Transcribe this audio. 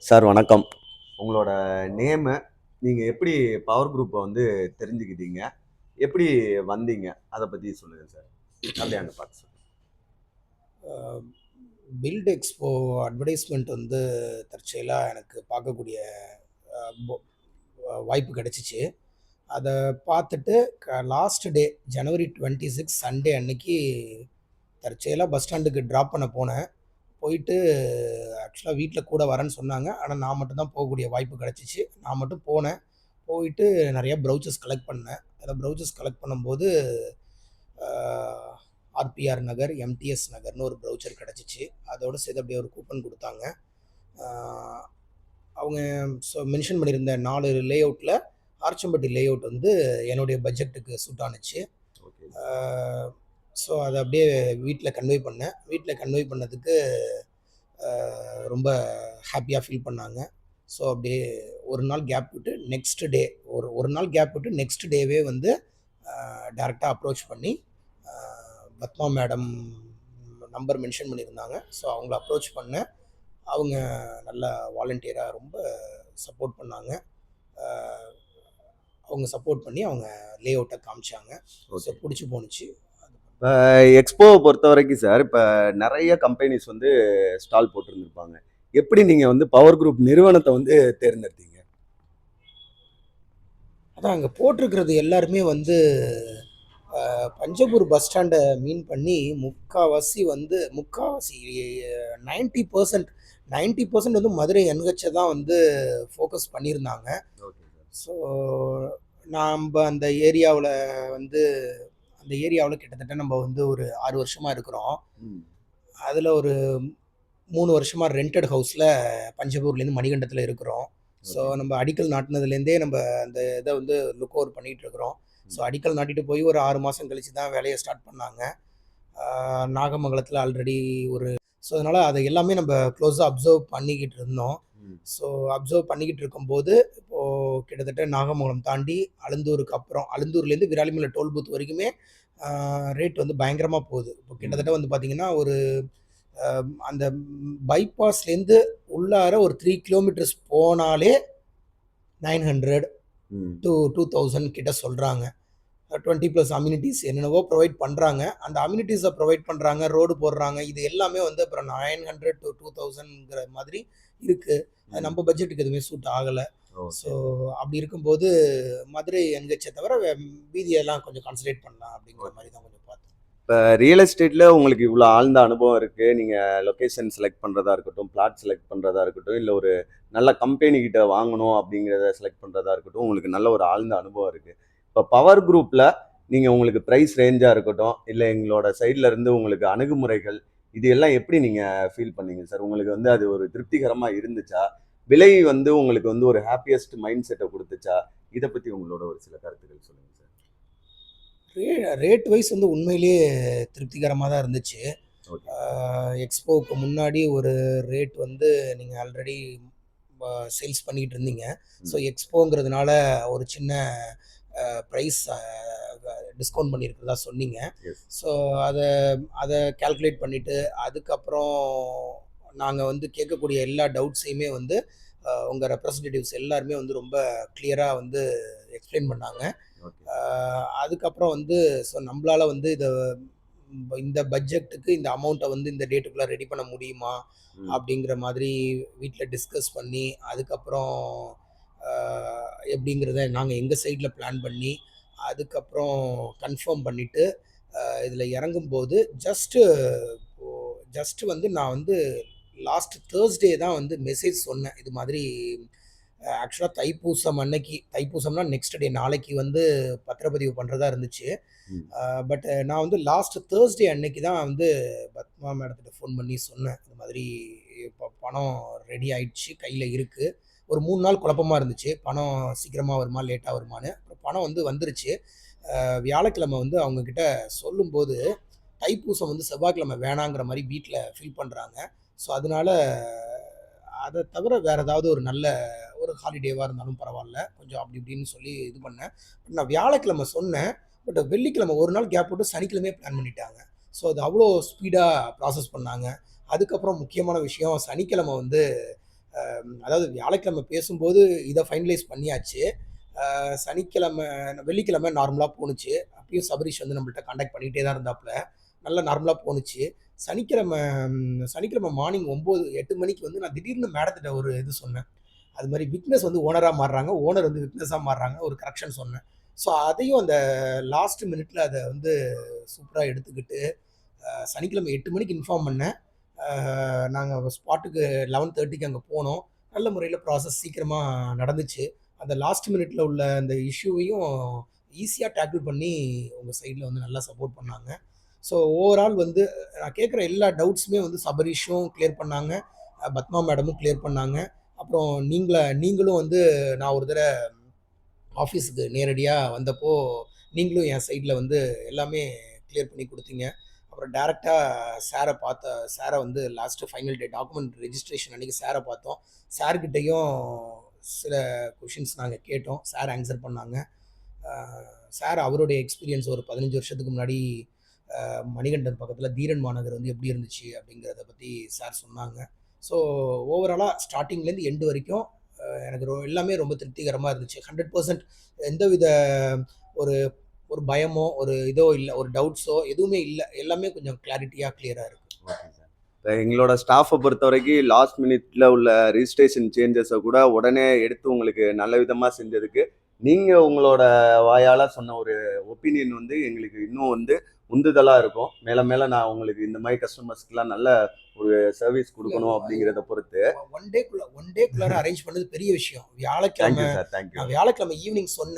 Sir வணக்கம். உங்களோட name, நீங்க எப்படி பவர் குரூப்ப வந்து தெரிஞ்சுக்கிட்டீங்க? எப்படி வந்தீங்க? அத பத்தி சொல்லுங்க சார். அப்படியே அங்க பார்த்து சொல்லுங்க. பில்ட் எக்ஸ்போ அட்வர்டைஸ்மெண்ட் வந்து தற்செயலா எனக்கு பார்க்கக்கூடிய அ பொ வாய்ப்பு கிடைச்சிச்சு. அத பார்த்துட்டு லாஸ்ட் டே ஜனவரி 26 சண்டே அன்னைக்கு தற்செயலா பஸ் ஸ்டாண்டுக்கு ட்ராப் பண்ண போனேன். போயிட்டு ஆக்சுவலா வீட்ல கூட வரேன்னு சொன்னாங்க. ஆனா நான் மட்டும் தான் போகக்கூடிய வாய்ப்பு கிடைச்சிச்சு. நான் மட்டும் போனேன். போயிட்டு நெறைய ப்ரௌச்சர்ஸ் கலெக்ட் பண்ணேன். அதில ப்ரௌச்சர்ஸ் கலெக்ட் பண்ணும்போது ஆ ஆர்பிஆர் நகர், எம்டிஎஸ் நகர்னு ஒரு ப்ரௌச்சர் கிடைச்சிச்சு. அதோட சேர்த்து அப்படியே ஒரு கூப்பன் குடுத்தாங்க. ஆ அவங்க மென்ஷன் பண்ணியிருந்த 4 லேஅவுட்ல ஆர்ச்சம்பட்டி லேஅவுட் வந்து என்னுடைய பட்ஜெட்டுக்கு சூட் ஆனுச்சு. ஓகே ஆ சார். அத அப்படியே வீட்ல கன்வே பண்ணேன். வீட்ல கன்வே பண்ணதுக்கு அ ரொம்ப ஹேப்பியா ஃபீல் பண்ணாங்க. அப்படியே ஒரு நாள் கேப் விட்டு நெக்ஸ்ட் டே ஒரு நாள் கேப் விட்டு நெக்ஸ்ட் டேவே வந்து டைரக்ட்டா அப்ரோச் பண்ணி அ பத்மா மேடம் நம்பர் மென்ஷன் பண்ணியிருந்தாங்க. அவங்கள அப்ரோச் பண்ணேன். அவங்க நல்லா வாலண்டியரா ரொம்ப சப்போர்ட் பண்ணாங்க. அ அவங்க சப்போர்ட் பண்ணி அவங்க லேஅவுட்ட காமிச்சாங்க. ஓகே. புடிச்சு போணுச்சு. இப்ப எக்ஸ்போவ பொறுத்தவரைக்கும் சார், இப்ப நெறைய கம்பெனிஸ் வந்து ஸ்டால் போட்டிருந்திருப்பாங்க. எப்படி நீங்க வந்து பவர் குரூப் நிறுவனத்த வந்து தேர்ந்தெடுத்தீங்க? அதான் அங்க போட்டிருக்கிறது எல்லாருமே வந்து பஞ்சப்பூர் பஸ் ஸ்டாண்ட மீன் பண்ணி முக்காவாசி 90% 90% வந்து மதுரை என்ஹெச்ச தான் வந்து ஃபோக்கஸ் பண்ணியிருந்தாங்க. Okay sir. ஸோ நம்ப வந்து அந்த ஏரியாவுல கிட்டத்தட்ட நம்ம வந்து ஒரு 6 வருஷமா இருக்கிறோம். ம். அதுல ஒரு 3 வருஷமா ரென்டட் ஹவுஸ்ல பஞ்சப்பூர்லேருந்து மணிகண்டத்துல இருக்கிறோம். ஓகே. நம்ம அடிக்கல் நாட்டுனதுலேருந்தே நம்ப அந்த இத வந்து லுக் ஓவர் பண்ணிட்டு இருக்கிறோம். ம். அடிக்கல் நாட்டிட்டு போய் ஒரு 6 மாசம் கழிச்சு தான் வேலைய ஸ்டார்ட் பண்ணாங்க. நாகமங்கலத்துல ஆல்ரெடி ஒரு அதனால அத எல்லாமே நம்ப க்ளோஸா அப்சர்வ் பண்ணிக்கிட்டு இருந்தோம். ம். ஸோ அப்சர்வ் பண்ணிக்கிட்டு இருக்கும்போது, இப்போ கிட்டத்தட்ட நாகமங்கலம் தாண்டி அழுந்தூருக்கு அப்புறம் அழுந்தூர்லேருந்து விராலிமலை டோல் பூத் வரைக்குமே ஆ ரேட் வந்து பயங்கரமா போகுது. இப்போ கிட்டத்தட்ட ம். வந்து பார்த்தீங்கன்னா, ஒரு அந்த பைபாஸ்லேருந்து உள்ளார ஒரு 3 கிலோமீட்டர்ஸ் போனாலே 900 ம். டூ 2000 கிட்ட சொல்றாங்க. 20 பிளஸ் அம்யூனிட்டீஸ் என்னென்னவோ ப்ரொவைட் பண்றாங்க. அந்த அம்யூனிட்டீஸ ப்ரொவைட் பண்றாங்க, ரோடு போடுறாங்க. இது எல்லாமே வந்து அப்புறம் 900 டூ 2000ங்கிற மாதிரி இருக்கு. அது ம். நம்ம பட்ஜெட்டுக்கு எதுவுமே சூட் ஆகல. So okay. அப்படி இருக்கும்போது மதுரை என்ஹெச்ச தவிர மீதியெல்லாம் கொஞ்சம் கான்சன்ட்ரேட் பண்ணலாம் அப்படிங்கிற ஓகே. மாரி தான் கொஞ்சம் பார்த்தோம். இப்ப ரியல் எஸ்டேட்ல உங்களுக்கு இவ்வளோ ஆழ்ந்த அனுபவம் இருக்கு. நீங்க லொகேஷன் செலக்ட் பண்றதா இருக்கட்டும், பிளாட் செலக்ட் பண்றதா இருக்கட்டும், இல்ல ஒரு நல்ல கம்பெனி கிட்ட வாங்கணும் அப்படிங்கிறத செலக்ட் பண்றதா இருக்கட்டும், உங்களுக்கு நல்ல ஒரு ஆழ்ந்த அனுபவம் இருக்கு. இப்ப பவர் குரூப்ல நீங்க உங்களுக்கு பிரைஸ் ரேஞ்சா இருக்கட்டும், இல்ல எங்களோட சைட்ல இருந்து உங்களுக்கு அணுகுமுறைகள், இது எல்லாம் எப்படி நீங்க ஃபீல் பண்ணீங்க சார்? உங்களுக்கு வந்து அது ஒரு திருப்திகரமா இருந்துச்சா? விலை வந்து உங்களுக்கு வந்து ஒரு ஹேப்பியஸ்ட் மைண்ட் செட்ட குடுத்துச்சா? இத பத்தி உங்களோட ஒரு சில கருத்துக்கள் சொல்லுங்க சார். ரே ரேட் வைஸ் வந்து உண்மையிலேயே திருப்திகரமா தான் இருந்துச்சு. ஓகே. ஆ எக்ஸ்போவுக்கு முன்னாடி ஒரு ரேட் வந்து நீங்க ஆல்ரெடி சேல்ஸ் பண்ணிக்கிட்டு இருந்தீங்க. ம். எக்ஸ்போங்கிறதுனால ஒரு சின்ன பிரைஸ் டிஸ்கவுண்ட் பண்ணியிருக்கிறதா சொன்னீங்க. எஸ். ஸோ அத அத கால்குலேட் பண்ணிட்டு, அதுக்கப்புறம் நாங்க வந்து கேட்கக்கூடிய எல்லா டவுட்ஸையுமே வந்து உங்க ரெப்ரசன்டேட்டிவ்ஸ் எல்லாருமே வந்து ரொம்ப கிளியரா வந்து எக்ஸ்ப்ளைன் பண்ணாங்க. ஓகே. அ அதுக்கப்புறம் வந்து நம்பளால வந்து இந்த பட்ஜெட்டுக்கு இந்த அமௌண்ட்ட வந்து இந்த டேட்டுக்குள்ள ரெடி பண்ண முடியுமா? ம். அப்படிங்கிற மாதிரி வீட்ல டிஸ்கஸ் பண்ணி, அதுக்கப்புறம் அ எப்படிங்கிறத நாங்க எங்க சைட்ல பிளான் பண்ணி, அதுக்கப்புறம் கன்ஃபார்ம் பண்ணிட்டு, இதுல இறங்கும்போது இப்போ வந்து நான் வந்து லாஸ்ட் தேர்ஸ்டே தான் வந்து மெசேஜ் சொன்னேன். இது மாதிரி ஆக்சுவலா தைப்பூசம்னா நெக்ஸ்ட் டே நாளைக்கு வந்து பத்திரப்பதிவு பண்றதா இருந்துச்சு. ம். பட் நான் வந்து லாஸ்ட் தேர்ஸ்டே அன்னைக்கு தான் வந்து பத்மா மேடத்திட்ட ஃபோன் பண்ணி சொன்னேன். இந்த மாதிரி பணம் ரெடி ஆயிடுச்சு. கையில இருக்கு. ஒரு 3 நாள் குழப்பமா இருந்துச்சு. பணம் சீக்கிரமா வருமா? லேட்டா வருமான்னு. அப்புறம் பணம் வந்து வந்துருச்சு. வியாழக்கிழமை வந்து அவங்க கிட்ட சொல்லும்போது, தைப்பூசம் வந்து செவ்வாய்க்கிழமை வேணாங்கிற மாரி வீட்ல ஃபீல் பண்றாங்க. அதனால அத தவிர வேற ஏதாவது ஒரு நல்ல ஒரு ஹாலிடேவா இருந்தாலும் பரவால்ல. கொஞ்சம் அப்படி இப்படின்னு சொல்லி இது பண்ணேன். நான் வியாழக்கிழமை சொன்னேன். பட் வெள்ளிக்கிழமை ஒரு நாள் கேப் விட்டு சனிக்கிழமையே பிளான் பண்ணிட்டாங்க. அது அவ்வளோ ஸ்பீடா ப்ராசஸ் பண்ணாங்க. அதுக்கப்புறம் முக்கியமான விஷயம் சனிக்கிழமை வந்து அதாவது வியாழக்கிழமை பேசும்போது இதை ஃபைனலைஸ் பண்ணியாச்சு. சனிக்கிழமை வெள்ளிக்கிழமை நார்மலா போணுச்சு. அப்பயும் சபரீஷ் வந்து நம்மள்ட்ட கான்டாக்ட் பண்ணிட்டே தான் இருந்தாப்புல. நல்லா நார்மலா போணுச்சு. சனிக்கிழமை சனிக்கிழமை மார்னிங் 9, 8 மணிக்கு வந்து நான் திடீர்னு மேடத்திட்ட ஒரு இது சொன்னேன். அது மாரி விட்னஸ் வந்து ஓனரா மாறுறாங்க. ஓனர் வந்து விட்னஸா மாறுறாங்க. ஒரு கரெக்ஷன் சொன்னேன். ஸோ அதையும் அந்த லாஸ்ட் மினிட்ல அத வந்து சூப்பரா எடுத்துக்கிட்டு, சனிக்கிழமை 8 மணிக்கு இன்ஃபார்ம் பண்ணேன். நாங்க ஸ்பாட்டுக்கு 11:30க்கு அங்க போனோம். நல்ல முறையில ப்ராசஸ் சீக்கிரமா நடந்துச்சு. அந்த லாஸ்ட் மினிட்ல உள்ள அந்த இஷ்யூவையும் ஈஸியா டேக்கிள் பண்ணி உங்க சைட்ல வந்து நல்லா சப்போர்ட் பண்ணாங்க. ஸோ ஓவரால் வந்து நான் கேட்குற எல்லா டவுட்ஸுமே வந்து சபரீஷும் கிளியர் பண்ணாங்க. பத்மா மேடமும் கிளியர் பண்ணாங்க. அப்புறம் நீங்களும் வந்து நான் ஒரு தடவ ஆஃபீஸுக்கு நேரடியா வந்தப்போ, நீங்களும் என் சைட்ல வந்து எல்லாமே கிளியர் பண்ணி குடுத்தீங்க. அப்புறம் டைரக்ட்டா சார வந்து லாஸ்ட் ஃபைனல் டே டாக்குமெண்ட் ரெஜிஸ்ட்ரேஷன் அன்னைக்கு சார பார்த்தோம். சார் கிட்டயும் சில கொஸ்டின்ஸ் நாங்க கேட்டோம். சார் ஆன்சர் பண்ணாங்க. அ சார் அவருடைய எக்ஸ்பீரியன்ஸ் ஒரு 15 வருஷத்துக்கு முன்னாடி மணிகண்டன் பக்கத்தில தீரன் மாநகர் வந்து எப்படி இருந்துச்சு அப்படிங்கிறத பத்தி சார் சொன்னாங்க. ஸோ ஓவராலா ஸ்டார்ட்டிங்லேருந்து எண்ட் வரைக்கும் எனக்கு எல்லாமே ரொம்ப திருப்திகரமா இருந்துச்சு. 100% எந்தவித ஒரு ஒரு பயமோ, ஒரு இதோ இல்ல. ஒரு டவுட்ஸோ எதுவுமே இல்ல. எல்லாமே கொஞ்சம் கிளாரிட்டியா, கிளியரா இருக்கு. Okay sir. இப்ப எங்களோட ஸ்டாஃப்ப பொறுத்தவரைக்கும் லாஸ்ட் மினிட்ல உள்ள ரிஜிஸ்ட்ரேஷன் சேஞ்சஸ கூட உடனே எடுத்து உங்களுக்கு நல்ல விதமா செஞ்சதுக்கு, நீங்க உங்களோட வாயால சொன்ன ஒரு ஒப்பீனியன் வந்து எங்களுக்கு இன்னும் வந்து உந்துதலா இருக்கும். மேல மேல நான் உங்களுக்கு இந்த மாரி கஸ்டமர்ஸ்க்குலாம் நல்ல ஒரு சர்வீஸ் இல்ல குடுக்கணும் அப்படிங்கிறத பொறுத்து. 1 டேக்குள்ளார அரேஞ்ச் பண்ணது பெரிய விஷயம். Thank you sir. Thank you. நான் வியாழக்கிழமை ஈவினிங் சொன்னேன்.